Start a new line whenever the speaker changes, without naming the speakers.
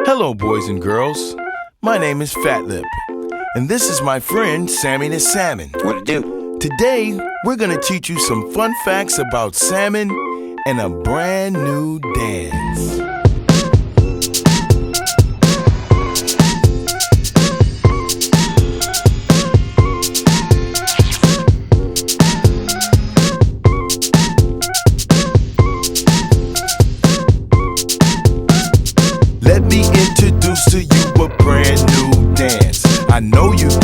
Hello, boys and girls. My name is Fatlip, and this is my friend Sammy the Salmon.
What it do?
Today, we're gonna teach you some fun facts about salmon and a brand new dance. Let me introduce to you a brand new dance. I know you've